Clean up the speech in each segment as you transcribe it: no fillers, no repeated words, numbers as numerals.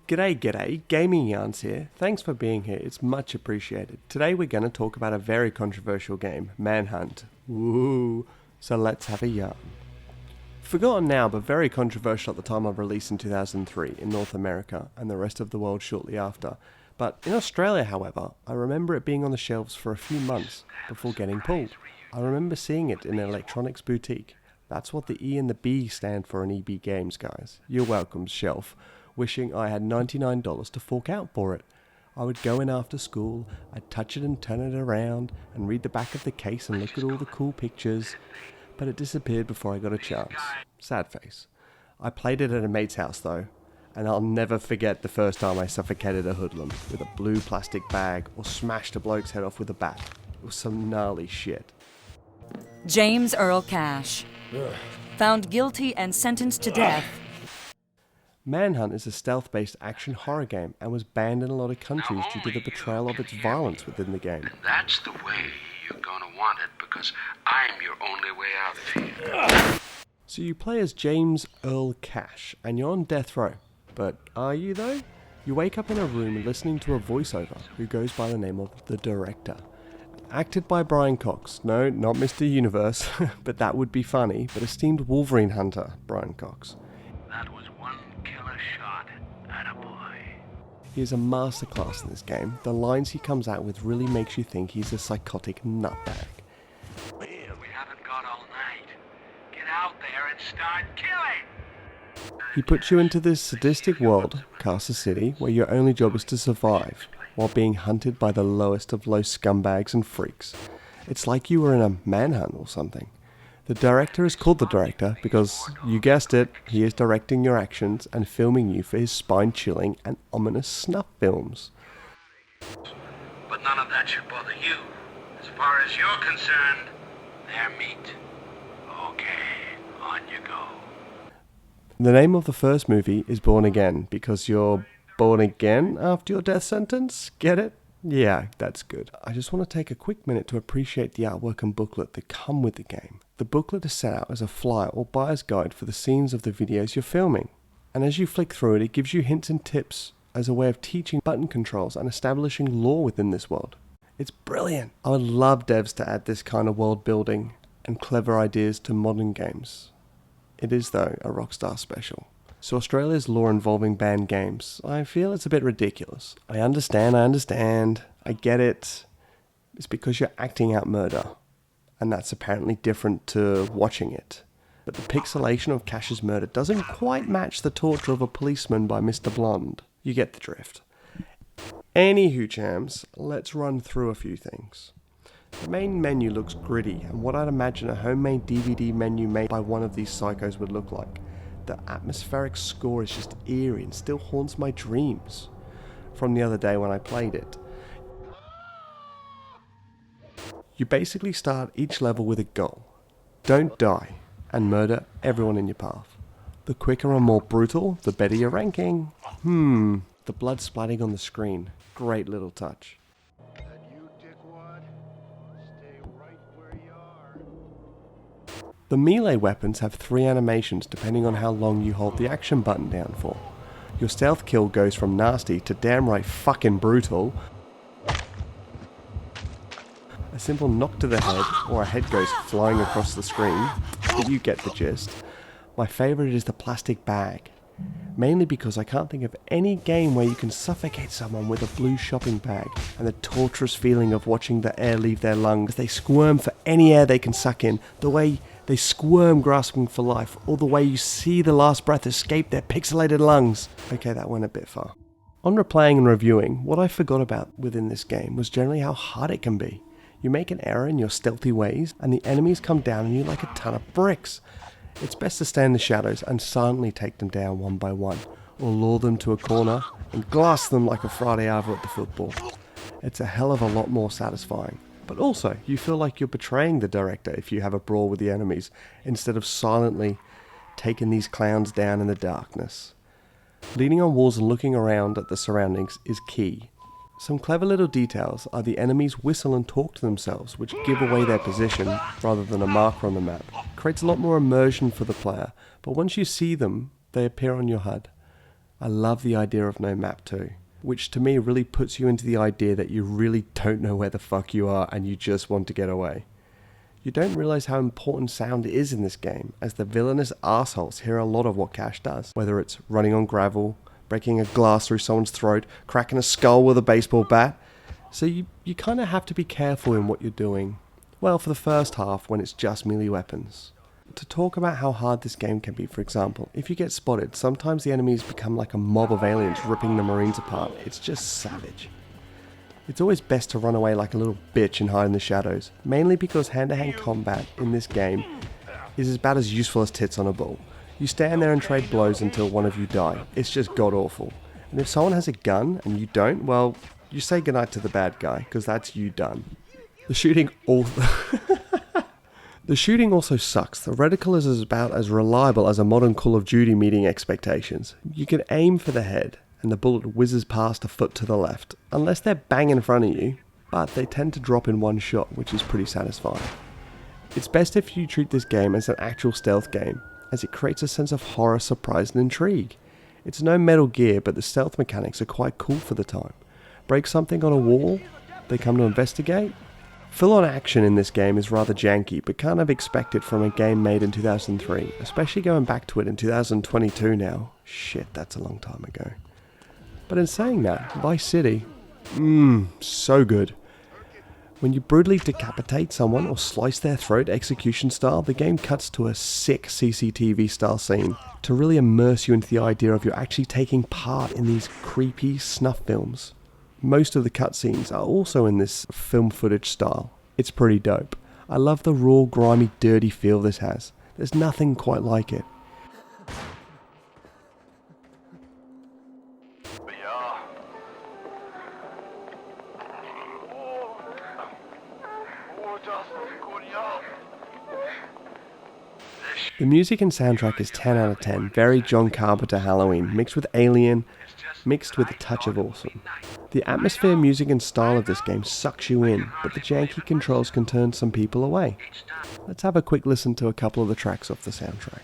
G'day, Gaming Yarns here. Thanks for being here, it's much appreciated. Today we're going to talk about a very controversial game, Manhunt. Woo! So let's have a yarn. Forgotten now, but very controversial at the time of release in 2003 in North America and the rest of the world shortly after. But in Australia, however, I remember it being on the shelves for a few months before getting pulled. I remember seeing it in an electronics boutique. That's what the E and the B stand for in EB Games, guys. You're welcome, shelf. Wishing I had $99 to fork out for it. I would go in after school, I'd touch it and turn it around, and read the back of the case and look at all the cool pictures, but it disappeared before I got a chance. Sad face. I played it at a mate's house though, and I'll never forget the first time I suffocated a hoodlum with a blue plastic bag or smashed a bloke's head off with a bat. It was some gnarly shit. James Earl Cash. Found guilty and sentenced to death. Manhunt is a stealth-based action horror game and was banned in a lot of countries due to the portrayal of its violence within the game. And that's the way you're gonna want it, because I'm your only way out of here. So you play as James Earl Cash, and you're on death row. But are you though? You wake up in a room listening to a voiceover who goes by the name of the Director. Acted by Brian Cox. No, not Mr. Universe, but that would be funny, but esteemed Wolverine hunter, Brian Cox. That was one killer shot. Attaboy. He is a masterclass in this game. The lines he comes out with really makes you think he's a psychotic nutbag. We haven't got all night. Get out there and start killing! He puts you into this sadistic world, Carcer City, where your only job is to survive, while being hunted by the lowest of low scumbags and freaks. It's like you were in a manhunt or something. The director is called the Director because, you guessed it, he is directing your actions and filming you for his spine-chilling and ominous snuff films. But none of that should bother you. As far as you're concerned, they're meat. Okay, on you go. The name of the first movie is Born Again because you're born again after your death sentence? Get it? Yeah, that's good. I just want to take a quick minute to appreciate the artwork and booklet that come with the game. The booklet is set out as a flyer or buyer's guide for the scenes of the videos you're filming. And as you flick through it, it gives you hints and tips as a way of teaching button controls and establishing lore within this world. It's brilliant. I would love devs to add this kind of world building and clever ideas to modern games. It is, though, a Rockstar special. So Australia's law involving banned games, I feel it's a bit ridiculous. I understand, I get it. It's because you're acting out murder, and that's apparently different to watching it. But the pixelation of Cash's murder doesn't quite match the torture of a policeman by Mr. Blonde. You get the drift. Anywho, chams, let's run through a few things. The main menu looks gritty, and what I'd imagine a homemade DVD menu made by one of these psychos would look like. The atmospheric score is just eerie and still haunts my dreams from the other day when I played it. You basically start each level with a goal. Don't die, and murder everyone in your path. The quicker and more brutal, the better your ranking. The blood splatting on the screen. Great little touch. The melee weapons have 3 animations depending on how long you hold the action button down for. Your stealth kill goes from nasty to damn right fucking brutal. A simple knock to the head or a head goes flying across the screen, but you get the gist. My favourite is the plastic bag, mainly because I can't think of any game where you can suffocate someone with a blue shopping bag and the torturous feeling of watching the air leave their lungs. They squirm for any air they can suck in, the way they squirm grasping for life, or the way you see the last breath escape their pixelated lungs. Okay, that went a bit far. On replaying and reviewing, what I forgot about within this game was generally how hard it can be. You make an error in your stealthy ways, and the enemies come down on you like a ton of bricks. It's best to stay in the shadows and silently take them down one by one, or lure them to a corner and glass them like a Friday Ava at the football. It's a hell of a lot more satisfying. But also, you feel like you're betraying the director if you have a brawl with the enemies, instead of silently taking these clowns down in the darkness. Leaning on walls and looking around at the surroundings is key. Some clever little details are the enemies whistle and talk to themselves, which give away their position rather than a marker on the map. Creates a lot more immersion for the player, but once you see them, they appear on your HUD. I love the idea of no map too, which to me really puts you into the idea that you really don't know where the fuck you are and you just want to get away. You don't realize how important sound is in this game, as the villainous assholes hear a lot of what Cash does, whether it's running on gravel, breaking a glass through someone's throat, cracking a skull with a baseball bat. So you kind of have to be careful in what you're doing. Well, for the first half, when it's just melee weapons. To talk about how hard this game can be, for example, if you get spotted, sometimes the enemies become like a mob of aliens ripping the Marines apart. It's just savage. It's always best to run away like a little bitch and hide in the shadows, mainly because hand-to-hand combat in this game is about as useful as tits on a bull. You stand there and trade blows until one of you die. It's just god-awful. And if someone has a gun and you don't, well, you say goodnight to the bad guy, because that's you done. The shooting also sucks. The reticle is about as reliable as a modern Call of Duty meeting expectations. You can aim for the head, and the bullet whizzes past a foot to the left, unless they're bang in front of you, but they tend to drop in one shot, which is pretty satisfying. It's best if you treat this game as an actual stealth game, as it creates a sense of horror, surprise and intrigue. It's no Metal Gear, but the stealth mechanics are quite cool for the time. Break something on a wall, they come to investigate. Full-on action in this game is rather janky, but kind of expected from a game made in 2003, especially going back to it in 2022 now. Shit, that's a long time ago. But in saying that, Vice City, so good. When you brutally decapitate someone or slice their throat execution style, the game cuts to a sick CCTV style scene to really immerse you into the idea of you're actually taking part in these creepy snuff films. Most of the cutscenes are also in this film footage style. It's pretty dope. I love the raw, grimy, dirty feel this has. There's nothing quite like it. The music and soundtrack is 10 out of 10, very John Carpenter Halloween, mixed with Alien, mixed with a touch of awesome. The atmosphere, music and style of this game sucks you in, but the janky controls can turn some people away. Let's have a quick listen to a couple of the tracks off the soundtrack.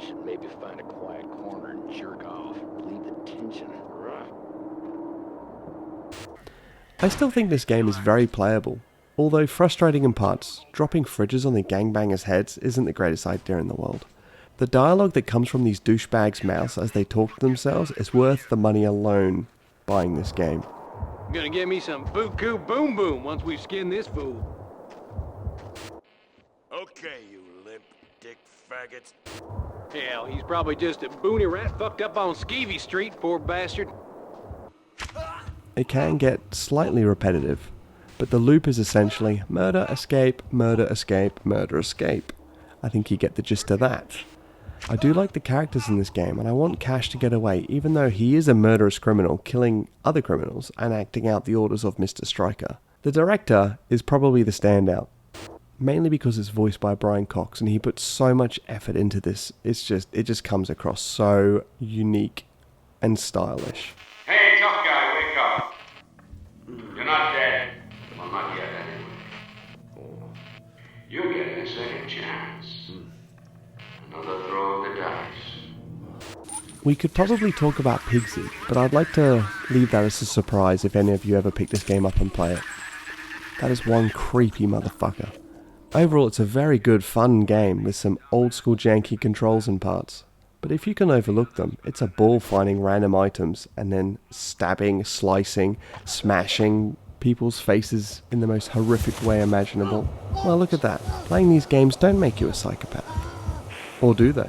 Should maybe find a quiet corner and jerk off. Relieve the tension. I still think this game is very playable. Although frustrating in parts, dropping fridges on the gangbangers' heads isn't the greatest idea in the world. The dialogue that comes from these douchebags' mouths as they talk to themselves is worth the money alone buying this game. Gonna get me some buku boom boom once we skin this fool. Okay, you limp dick faggots. Hell, he's probably just a boony rat fucked up on Skeevy Street, poor bastard. It can get slightly repetitive, but the loop is essentially murder, escape, murder, escape, murder, escape. I think you get the gist of that. I do like the characters in this game, and I want Cash to get away, even though he is a murderous criminal, killing other criminals and acting out the orders of Mr. Stryker. The director is probably the standout, mainly because it's voiced by Brian Cox, and he puts so much effort into this. It just comes across so unique and stylish. Hey, tough guy, wake up. You're not dead. Well, not yet, anyway. You're getting a second chance. Another throw of the dice. We could probably talk about Pigsy, but I'd like to leave that as a surprise if any of you ever pick this game up and play it. That is one creepy motherfucker. Overall, it's a very good, fun game with some old school janky controls and parts. But if you can overlook them, it's a ball finding random items and then stabbing, slicing, smashing people's faces in the most horrific way imaginable. Well, look at that. Playing these games don't make you a psychopath. Or do they?